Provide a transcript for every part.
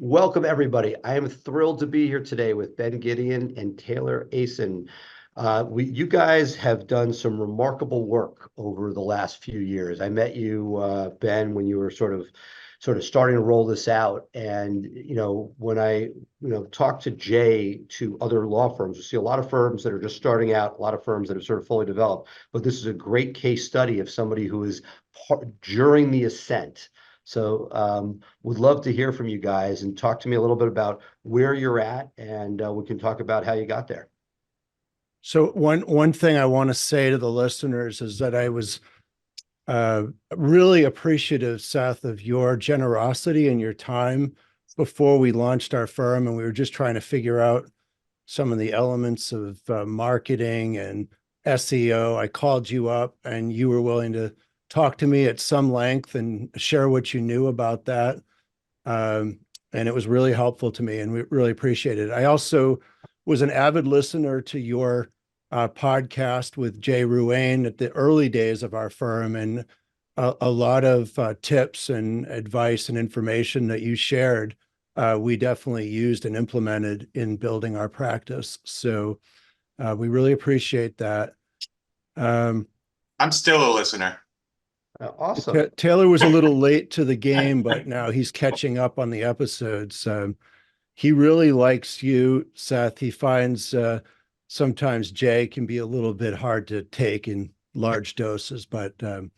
Welcome, everybody. I am thrilled to be here today with Gideon and Taylor Asen. You guys have done some remarkable work over the last few years. I met you, Ben, when you were sort of starting to roll this out. And, when I, talk to Jay, to other law firms, you see a lot of firms that are just starting out, a lot of firms that are sort of fully developed. But this is a great case study of somebody who is during the ascent. So would love to hear from you guys and talk to me a little bit about where you're at, and we can talk about how you got there. So one thing I want to say to the listeners is that I was really appreciative, Seth, of your generosity and your time before we launched our firm, and we were just trying to figure out some of the elements of marketing and SEO. I called you up, and you were willing to talk to me at some length and share what you knew about that. And it was really helpful to me, and we really appreciate it. I also was an avid listener to your podcast with Jay Ruane at the early days of our firm, and a lot of tips and advice and information that you shared, we definitely used and implemented in building our practice. So we really appreciate that. I'm still a listener. Awesome. Taylor was a little late to the game, but now he's catching up on the episodes. He really likes you, Seth. He finds sometimes Jay can be a little bit hard to take in large doses, but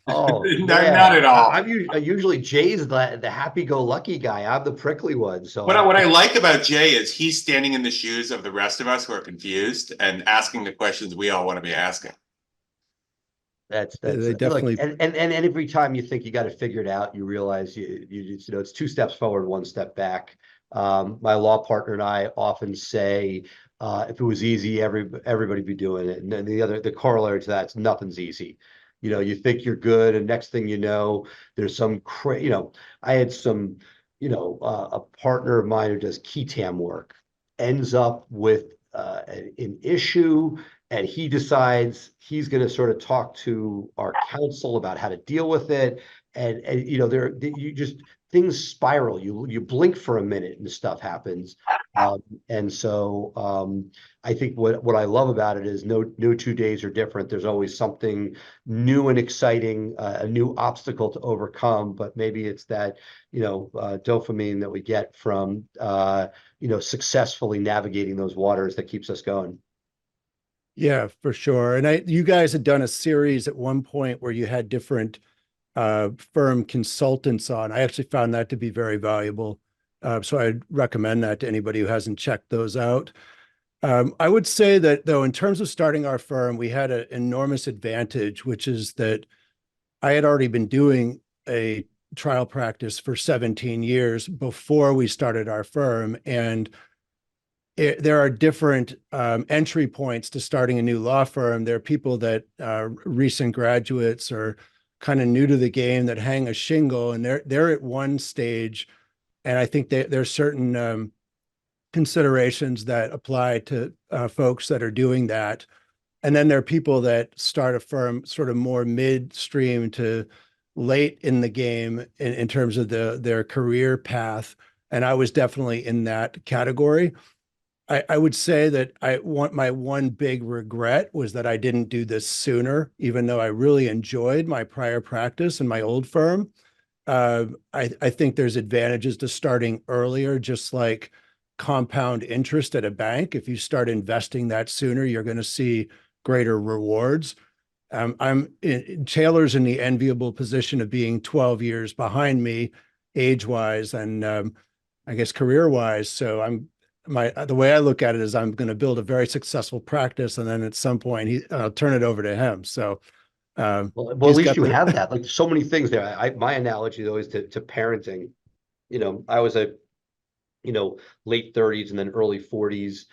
Oh, Not at all. I'm usually Jay's the happy-go-lucky guy. I'm the prickly one. So What I like about Jay is he's standing in the shoes of the rest of us who are confused and asking the questions we all want to be asking. that's they look, definitely. and every time you think you got it figured out, you realize it's two steps forward, one step back. My law partner and I often say, if it was easy, everybody be doing it. And then the corollary to that is nothing's easy. You think you're good, and next thing you know, there's I had some, a partner of mine who does key tam work ends up with an issue, and he decides he's going to sort of talk to our counsel about how to deal with it. And you just, things spiral. You blink for a minute and stuff happens. And so I think what I love about it is no 2 days are different. There's always something new and exciting, a new obstacle to overcome. But maybe it's that dopamine that we get from successfully navigating those waters that keeps us going. Yeah, for sure. And you guys had done a series at one point where you had different firm consultants on. I actually found that to be very valuable. So I'd recommend that to anybody who hasn't checked those out. I would say that, though, in terms of starting our firm, we had an enormous advantage, which is that I had already been doing a trial practice for 17 years before we started our firm. And there are different entry points to starting a new law firm. There are people that are recent graduates or kind of new to the game that hang a shingle, and they're at one stage. And I think there's certain considerations that apply to folks that are doing that. And then there are people that start a firm sort of more midstream to late in the game in terms of their career path. And I was definitely in that category. I would say that my one big regret was that I didn't do this sooner, even though I really enjoyed my prior practice in my old firm. I think there's advantages to starting earlier, just like compound interest at a bank. If you start investing that sooner, you're going to see greater rewards. Taylor's in the enviable position of being 12 years behind me, age-wise, and I guess career-wise. So the way I look at it is I'm going to build a very successful practice, and then at some point I'll turn it over to him. So Well, at least you have that. Like, so many things there. My analogy though is to parenting. I was a late 30s and then early 40s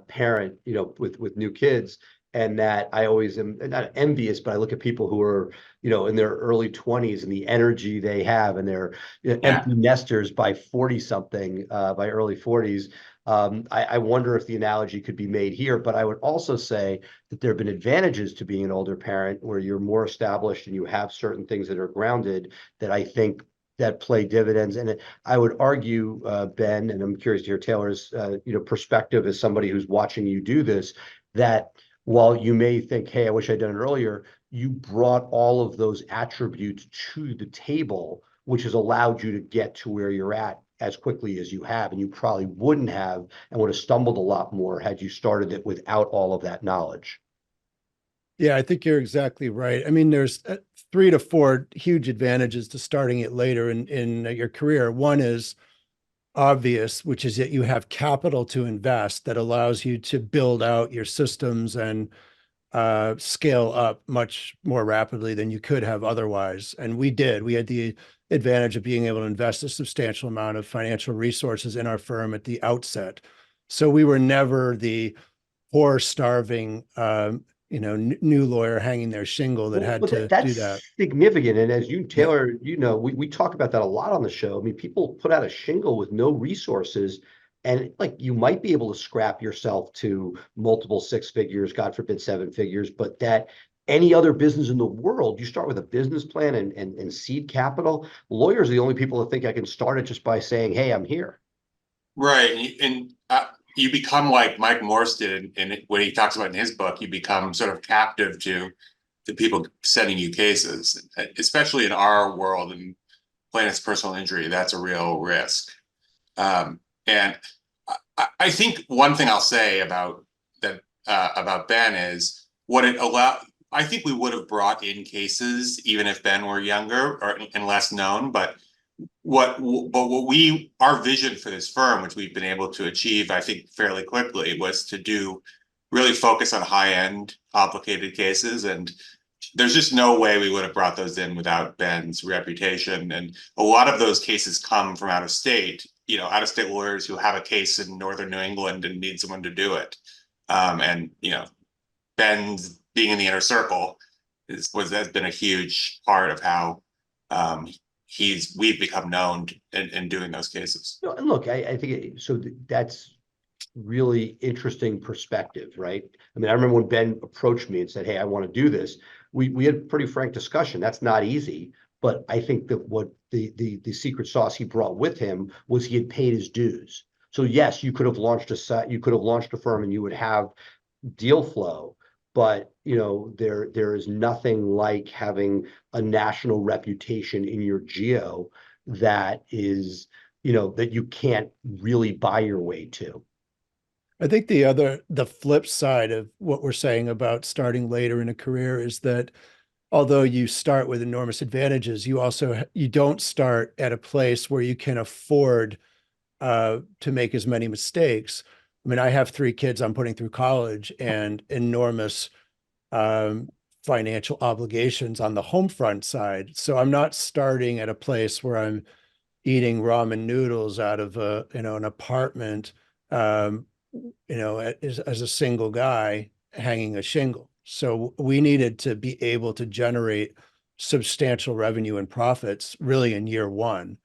parent, with new kids. And that I always am not envious, but I look at people who are, in their early 20s and the energy they have, and they're empty nesters by 40 something, by early 40s. I wonder if the analogy could be made here, but I would also say that there have been advantages to being an older parent where you're more established and you have certain things that are grounded that I think that play dividends. And I would argue, Ben, and I'm curious to hear Taylor's perspective as somebody who's watching you do this, that while you may think, hey, I wish I'd done it earlier, you brought all of those attributes to the table, which has allowed you to get to where you're at as quickly as you have. And you probably wouldn't have and would have stumbled a lot more had you started it without all of that knowledge. Yeah, I think you're exactly right. I mean, there's 3 to 4 huge advantages to starting it later in your career. One is obvious, which is that you have capital to invest that allows you to build out your systems and scale up much more rapidly than you could have otherwise. And we did. We had the advantage of being able to invest a substantial amount of financial resources in our firm at the outset. So we were never the poor, starving, new lawyer hanging their shingle that had to do That's that. significant. And as you, Yeah. Taylor, we talk about that a lot on the show. I mean, people put out a shingle with no resources, and like you might be able to scrap yourself to multiple 6 figures, God forbid 7 figures, but that any other business in the world, you start with a business plan and seed capital. Lawyers are the only people that think I can start it just by saying, hey, I'm here. Right. And you become like Mike Morse did in what he talks about in his book. You become sort of captive to the people sending you cases, especially in our world and plaintiff's personal injury. That's a real risk. And I think one thing I'll say about that about Ben is what it allowed. I think we would have brought in cases even if Ben were younger or and less known, but our vision for this firm, which we've been able to achieve, I think, fairly quickly, was to really focus on high-end complicated cases. And there's just no way we would have brought those in without Ben's reputation. And a lot of those cases come from out of state lawyers who have a case in northern New England and need someone to do it. Ben's being in the inner circle has been a huge part of how we've become known in doing those cases. No, and look, I think so. That's really interesting perspective, right? I mean, I remember when Ben approached me and said, hey, I want to do this. We had a pretty frank discussion. That's not easy, but I think that what the secret sauce he brought with him was he had paid his dues. So yes, you could have launched a firm and you would have deal flow, but there is nothing like having a national reputation in your geo that is that you can't really buy your way to. I think the flip side of what we're saying about starting later in a career is that although you start with enormous advantages, you don't start at a place where you can afford to make as many mistakes. I mean, I have 3 kids I'm putting through college and enormous financial obligations on the home front side. So I'm not starting at a place where I'm eating ramen noodles out of an apartment, as a single guy hanging a shingle. So we needed to be able to generate substantial revenue and profits really in year one.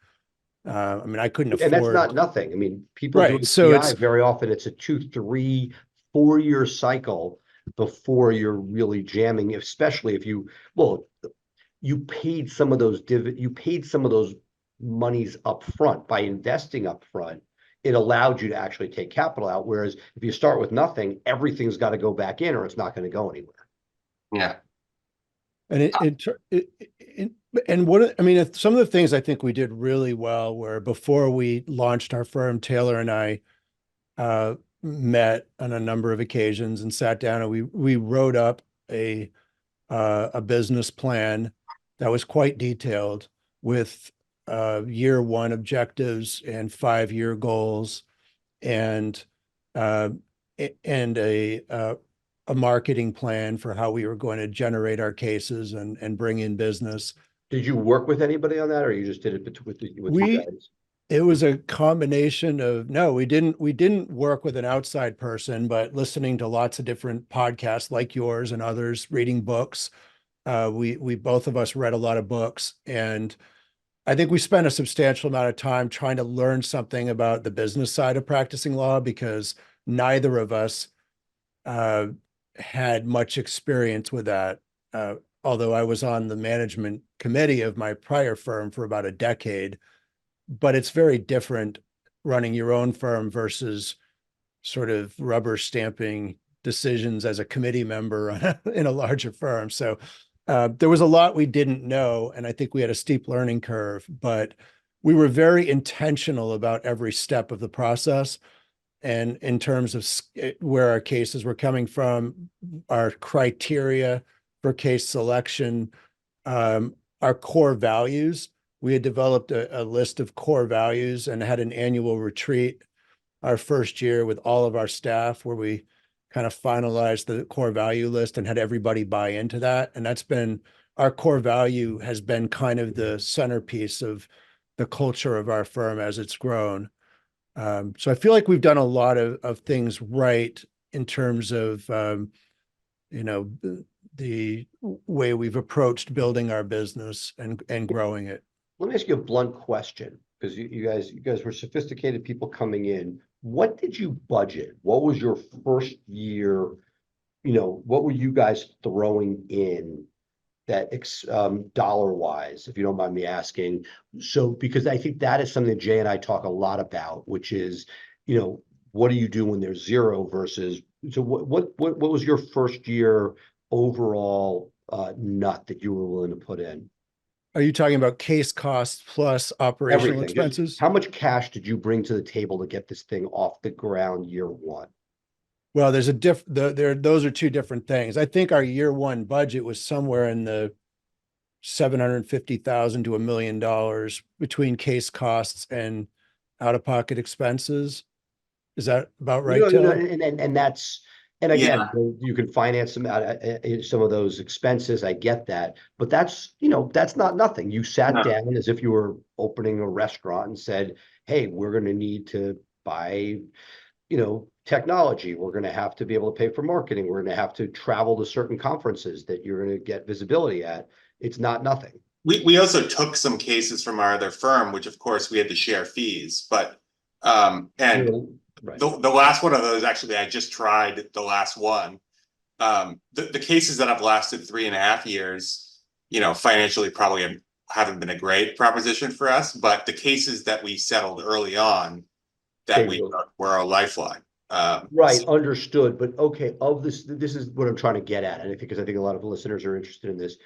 I mean, I couldn't And that's afford. not nothing. I mean, people Right. doing So PI very often it's a 2, 3, 4 year cycle before you're really jamming, especially if you paid some of those monies up front by investing up front. It allowed you to actually take capital out. Whereas if you start with nothing, everything's got to go back in or it's not going to go anywhere. Yeah. And some of the things I think we did really well were before we launched our firm, Taylor and I met on a number of occasions and sat down and we wrote up a business plan that was quite detailed with year 1 objectives and 5-year goals and a marketing plan for how we were going to generate our cases and bring in business. Did you work with anybody on that, or you just did it with you guys? It was a combination of, no, we didn't work with an outside person, but listening to lots of different podcasts like yours and others, reading books. We both of us read a lot of books, and I think we spent a substantial amount of time trying to learn something about the business side of practicing law because neither of us had much experience with that although I was on the management committee of my prior firm for about a decade. But it's very different running your own firm versus sort of rubber stamping decisions as a committee member in a larger firm. So there was a lot we didn't know, and I think we had a steep learning curve, but we were very intentional about every step of the process. And in terms of where our cases were coming from, our criteria for case selection, our core values, we had developed a list of core values and had an annual retreat our first year with all of our staff where we kind of finalized the core value list and had everybody buy into that. And that's been, our core value has been kind of the centerpiece of the culture of our firm as it's grown. So I feel like we've done a lot of things right in terms of, the way we've approached building our business and growing it. Let me ask you a blunt question, because you guys were sophisticated people coming in. What did you budget? What was your first year? What were you guys throwing in that dollar wise, if you don't mind me asking? So, because I think that is something that Jay and I talk a lot about, which is, what do you do when there's zero versus, so what was your first year overall nut that you were willing to put in? Are you talking about case costs plus operational Everything. Just expenses? how much cash did you bring to the table to get this thing off the ground year one? Well, there's those are two different things. I think our year one budget was somewhere in the 750,000 to $1 million between case costs and out-of-pocket expenses. Is that about right, Taylor? And that's, and again, Yeah. you can finance some some of those expenses. I get that, but that's not nothing. You sat No. down as if you were opening a restaurant and said, "Hey, we're going to need to buy, technology. We're going to have to be able to pay for marketing. We're going to have to travel to certain conferences that you're going to get visibility at." It's not nothing. We also took some cases from our other firm, which of course we had to share fees, but and Right. the last one of those, actually, I just tried the last one. The cases that have lasted 3.5 years, financially probably haven't been a great proposition for us, but the cases that we settled early on that were a lifeline. Right, understood. But okay, this is what I'm trying to get at, and because I think a lot of listeners are interested in this.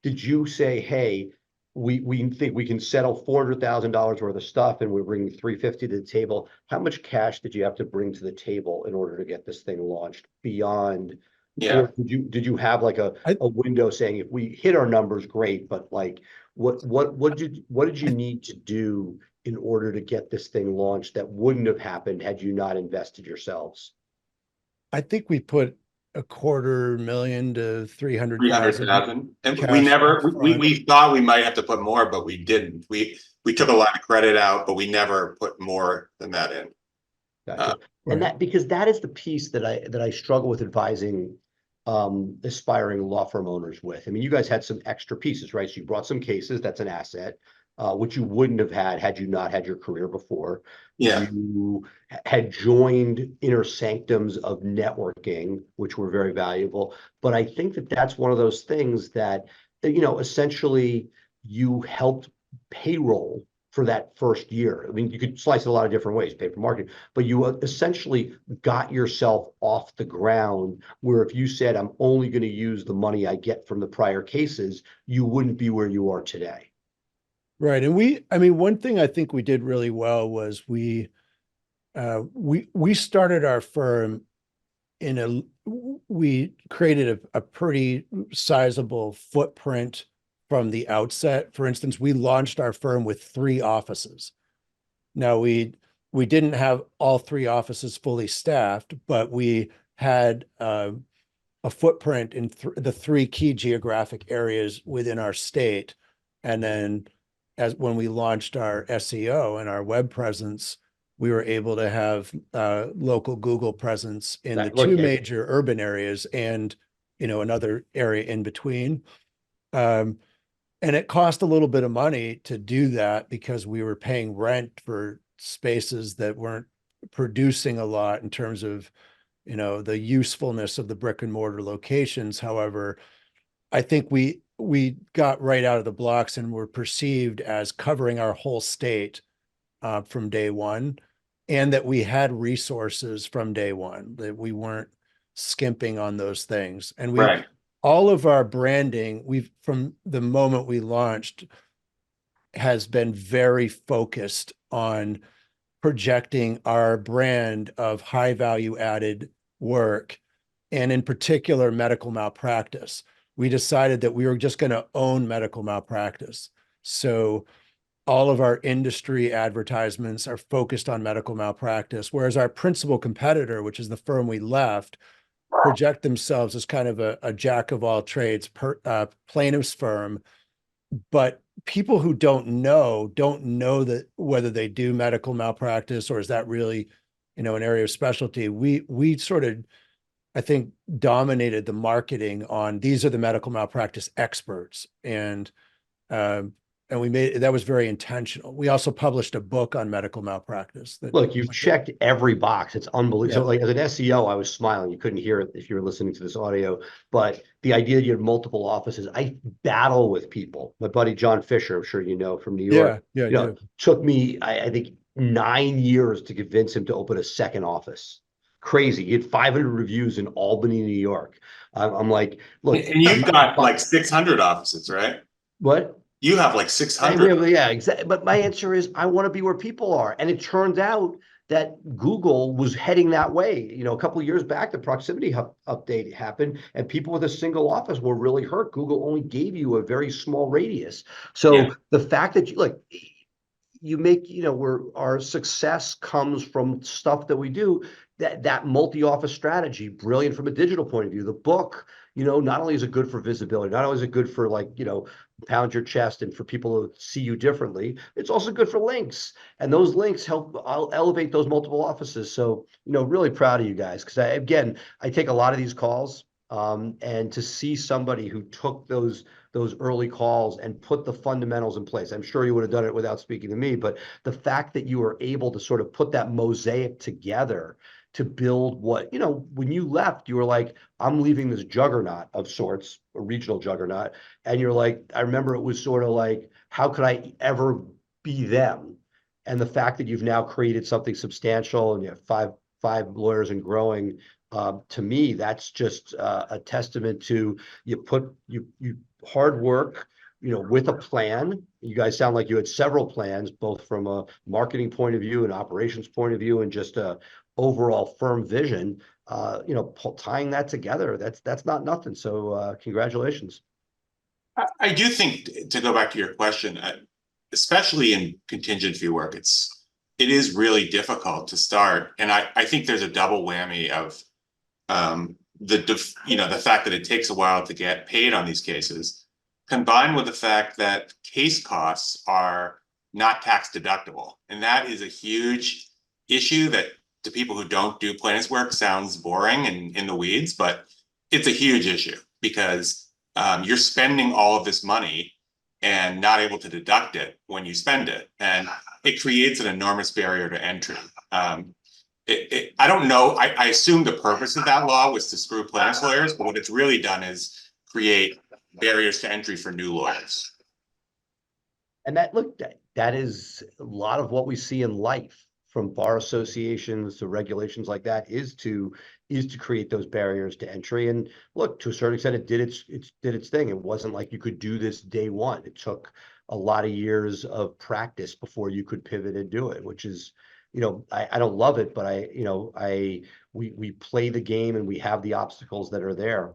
Did you say, "Hey, we think we can settle $400,000 worth of stuff, and we're bringing 350 to the table"? How much cash did you have to bring to the table in order to get this thing launched beyond? Yeah. Or did you have like a window saying, if we hit our numbers, great, but like what did you need to do in order to get this thing launched that wouldn't have happened had you not invested yourselves? I think we put $250,000 to 300,000. 300,000, and we Cash never upfront. we thought we might have to put more, but we didn't. We took a lot of credit out, but we never put more than that in. Gotcha. And that, because that is the piece that I struggle with advising aspiring law firm owners with. I mean, you guys had some extra pieces, right? So you brought some cases, that's an asset, which you wouldn't have had you not had your career before. Yeah. You had joined inner sanctums of networking, which were very valuable. But I think that that's one of those things that, essentially you helped payroll for that first year. I mean, you could slice it a lot of different ways, pay for marketing, but you essentially got yourself off the ground, where if you said, "I'm only going to use the money I get from the prior cases," you wouldn't be where you are today. Right. And one thing I think we did really well was we started our firm we created a pretty sizable footprint from the outset. For instance, we launched our firm with 3 offices. Now we didn't have all 3 offices fully staffed, but we had a footprint in the 3 key geographic areas within our state. And then when we launched our SEO and our web presence, we were able to have local Google presence in the 2 major urban areas and, another area in between. And it cost a little bit of money to do that because we were paying rent for spaces that weren't producing a lot in terms of, the usefulness of the brick and mortar locations. However, I think we we got right out of the blocks and were perceived as covering our whole state from day one, and that we had resources from day one, that we weren't skimping on those things. And Right. all of our branding, from the moment we launched, has been very focused on projecting our brand of high value added work, and in particular, medical malpractice. We decided that we were just going to own medical malpractice. So all of our industry advertisements are focused on medical malpractice, whereas our principal competitor, which is the firm we left, project themselves as kind of a jack of all trades plaintiff's firm. But people who don't know that whether they do medical malpractice or is that really, an area of specialty. We sort of, I think, dominated the marketing on these are the medical malpractice experts, and we made that was very intentional. We also published a book on medical malpractice. Look, you've checked every box. It's unbelievable. So, Yeah. like as an SEO, I was smiling. You couldn't hear it if you were listening to this audio, but the idea that you have multiple offices, I battle with people. My buddy John Fisher, I'm sure you know from New York, Yeah. took me, I think 9 years to convince him to open a second office. Crazy. He had 500 reviews in Albany, New York. I'm like, look, And you've got like 600 offices, right? what? You have like 600. Yeah, exactly. But my answer is I want to be where people are. And it turned out that Google was heading that way. A couple of years back, the proximity update happened, and people with a single office were really hurt. Google only gave you a very small radius. So Yeah. the fact that you make, where our success comes from stuff that we do, that multi-office strategy, brilliant from a digital point of view. The book, not only is it good for visibility, not only is it good for pound your chest and for people to see you differently, it's also good for links. And those links help elevate those multiple offices. So, really proud of you guys. Because I take a lot of these calls, and to see somebody who took those early calls and put the fundamentals in place. I'm sure you would have done it without speaking to me, but the fact that you were able to sort of put that mosaic together to build what, when you left, you were like, I'm leaving this juggernaut of sorts, a regional juggernaut. And you're like, I remember it was sort of like, how could I ever be them? And the fact that you've now created something substantial and you have five lawyers and growing, to me, that's just a testament to you hard work, with a plan. You guys sound like you had several plans, both from a marketing point of view and operations point of view, and just a overall firm vision. Tying that together, that's not nothing. So congratulations. I do think, to go back to your question, especially in contingent fee work, it is really difficult to start. And I think there's a double whammy of the fact that it takes a while to get paid on these cases, combined with the fact that case costs are not tax deductible. And that is a huge issue that, to people who don't do plaintiff's work, sounds boring and in the weeds, but it's a huge issue because you're spending all of this money and not able to deduct it when you spend it. And it creates an enormous barrier to entry. I don't know. I assume the purpose of that law was to screw plaintiffs' lawyers, but what it's really done is create barriers to entry for new lawyers. And that is a lot of what we see in life, from bar associations to regulations like that, is to create those barriers to entry. And look, to a certain extent, it did its thing. It wasn't like you could do this day one. It took a lot of years of practice before you could pivot and do it, which is, I don't love it, but we play the game and we have the obstacles that are there.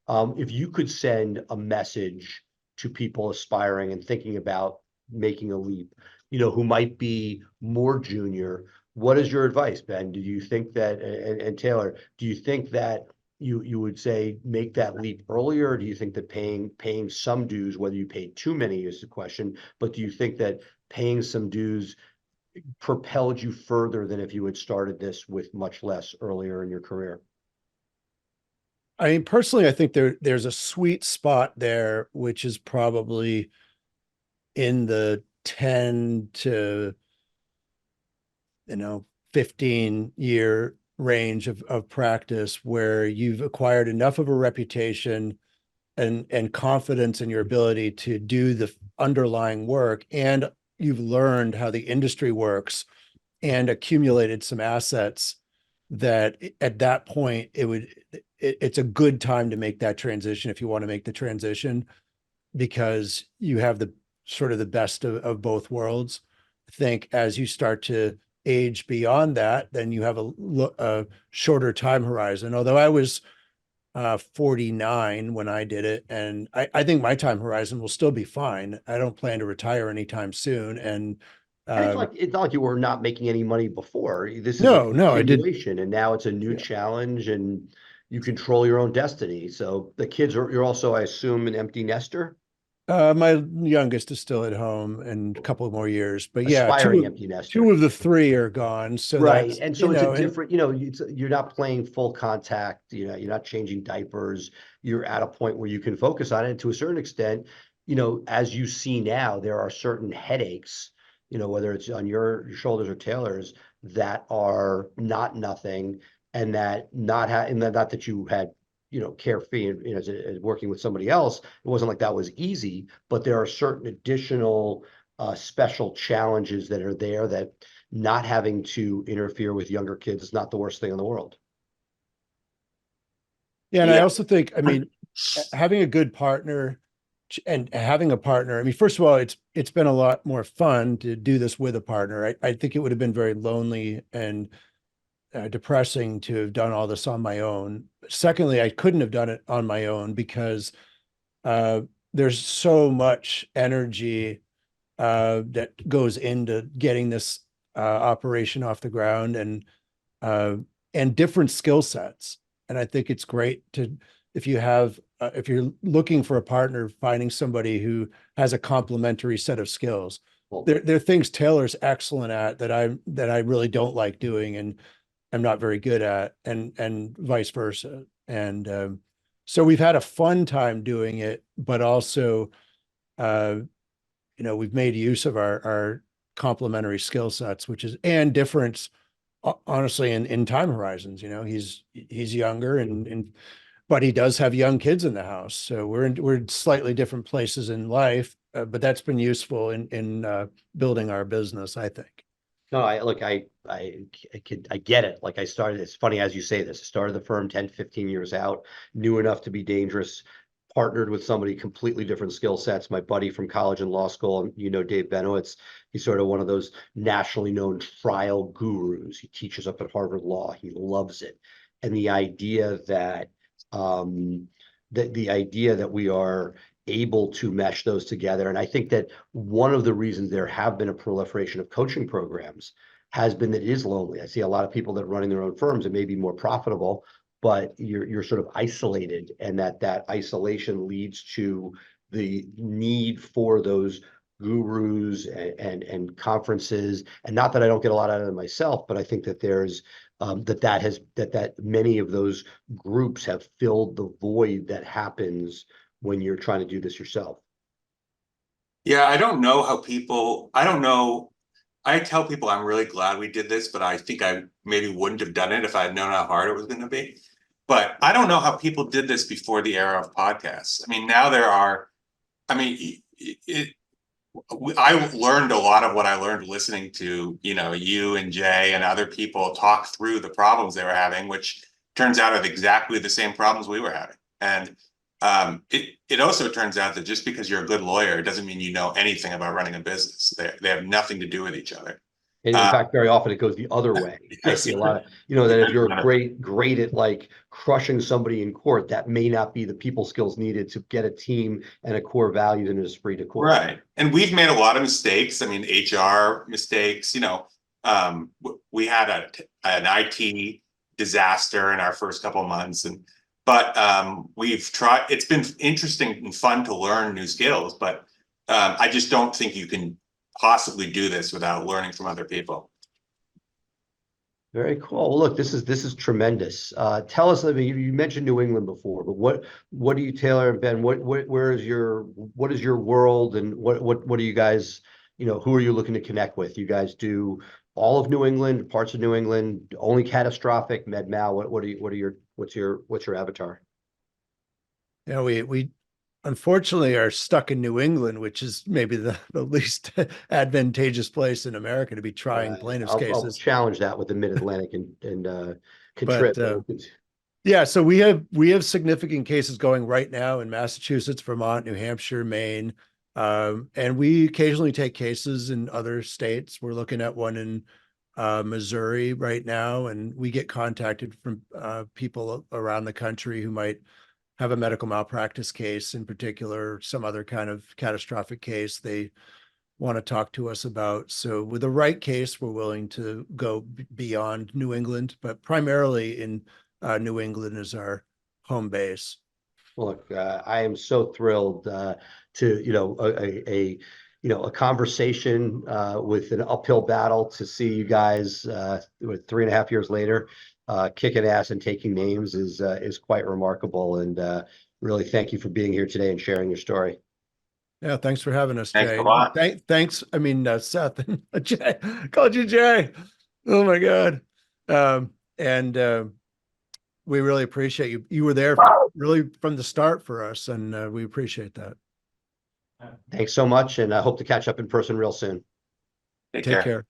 If you could send a message to people aspiring and thinking about making a leap, who might be more junior, what is your advice, Ben? Do you think that, and Taylor, do you think that you would say make that leap earlier? Or do you think that paying some dues, whether you paid too many is the question, but do you think that paying some dues propelled you further than if you had started this with much less earlier in your career? I mean, personally, I think there's a sweet spot there, which is probably in the 10 to 15-year range of practice, where you've acquired enough of a reputation and confidence in your ability to do the underlying work, and you've learned how the industry works and accumulated some assets, that at that point it's a good time to make that transition if you want to make the transition, because you have the sort of the best of both worlds. I think as you start to age beyond that, then you have a shorter time horizon. Although I was 49 when I did it, and I think my time horizon will still be fine. I don't plan to retire anytime soon. And And it's not like you were not making any money before. This is a no, I did. continuation, and now it's a new Yeah. challenge, and you control your own destiny. So the kids are, you're also, I assume, an empty nester, My youngest is still at home and a couple of more years, but yeah, aspiring empty two nester. of the three are gone. So Right. that's, And you so it's a know, and different, you're not playing full contact, you're not changing diapers. You're at a point where you can focus on it. And to a certain extent, as you see now, there are certain headaches, whether it's on your shoulders or Taylor's, that are not nothing, and that and not that you had, carefree and, as working with somebody else. It wasn't like that was easy, but there are certain additional special challenges that are there, that not having to interfere with younger kids is not the worst thing in the world. yeah, and I Yeah. also think, I mean, having a good partner and having a partner, I mean, first of all, it's been a lot more fun to do this with a partner. I think it would have been very lonely and depressing to have done all this on my own. Secondly, I couldn't have done it on my own because uh, there's so much energy that goes into getting this operation off the ground, uh, and different skill sets. And I think it's great to, if you're looking for a partner, finding somebody who has a complementary set of skills. Well, There are things Taylor's excellent at that I really don't like doing, and I'm not very good at, and vice versa. And so we've had a fun time doing it, but also, uh, we've made use of our complementary skill sets, which is, and difference, honestly, in time horizons. He's younger, and but he does have young kids in the house, so we're in slightly different places in life, but that's been useful in building our business, I think. no, I get it. Like, it's funny as you say this, I started the firm 10, 15 years out, knew enough to be dangerous, partnered with somebody completely different skill sets. My buddy from college and law school, Dave Benowitz, he's sort of one of those nationally known trial gurus. He teaches up at Harvard Law. He loves it. And the idea that, we are able to mesh those together. And I think that one of the reasons there have been a proliferation of coaching programs has been that it is lonely. I see a lot of people that are running their own firms, and may be more profitable, but you're sort of isolated, and that isolation leads to the need for those gurus and conferences. And not that I don't get a lot out of them myself, but I think that there's that many of those groups have filled the void that happens when you're trying to do this yourself. Yeah, I don't know. I tell people I'm really glad we did this, but I think I maybe wouldn't have done it if I had known how hard it was going to be. But I don't know how people did this before the era of podcasts. I mean, now there are, I mean, I learned a lot of what I learned listening to, you and Jay and other people talk through the problems they were having, which turns out are exactly the same problems we were having. And it also turns out that just because you're a good lawyer doesn't mean you know anything about running a business. They have nothing to do with each other. And in fact, very often it goes the other way. I see a lot of, that if you're great at like crushing somebody in court, that may not be the people skills needed to get a team and a core values and an esprit de corps. Right. And we've made a lot of mistakes. I mean, HR mistakes, we had an IT disaster in our first couple of months, but we've tried. It's been interesting and fun to learn new skills, but I just don't think you can possibly do this without learning from other people. Very cool. Well, look, this is tremendous. Tell us, I mean, you mentioned New England before, but what do you, Taylor and Ben, what is your world, and what do you guys, who are you looking to connect with? You guys do all of New England, parts of New England, only catastrophic, med mal? What's your avatar? We unfortunately are stuck in New England, which is maybe the least advantageous place in America to be trying plaintiffs' I'll cases. challenge that with the Mid-Atlantic and But contribute. yeah, so we have significant cases going right now in Massachusetts, Vermont, New Hampshire, Maine, and we occasionally take cases in other states. We're looking at one in Missouri right now, and we get contacted from people around the country who might have a medical malpractice case in particular, some other kind of catastrophic case they want to talk to us about. So with the right case, we're willing to go beyond New England, but primarily in New England is our home base. Look, I am so thrilled to, a conversation with an uphill battle to see you guys 3.5 years later kicking ass and taking names is quite remarkable. And really thank you for being here today and sharing your story. Yeah, thanks for having us, Thanks Jay. a lot. Thanks. I mean, Seth and Jay, called you Jay. Oh my God. And we really appreciate you. You were there really from the start for us, and we appreciate that. Thanks so much, and I hope to catch up in person real soon. Take Take care. care.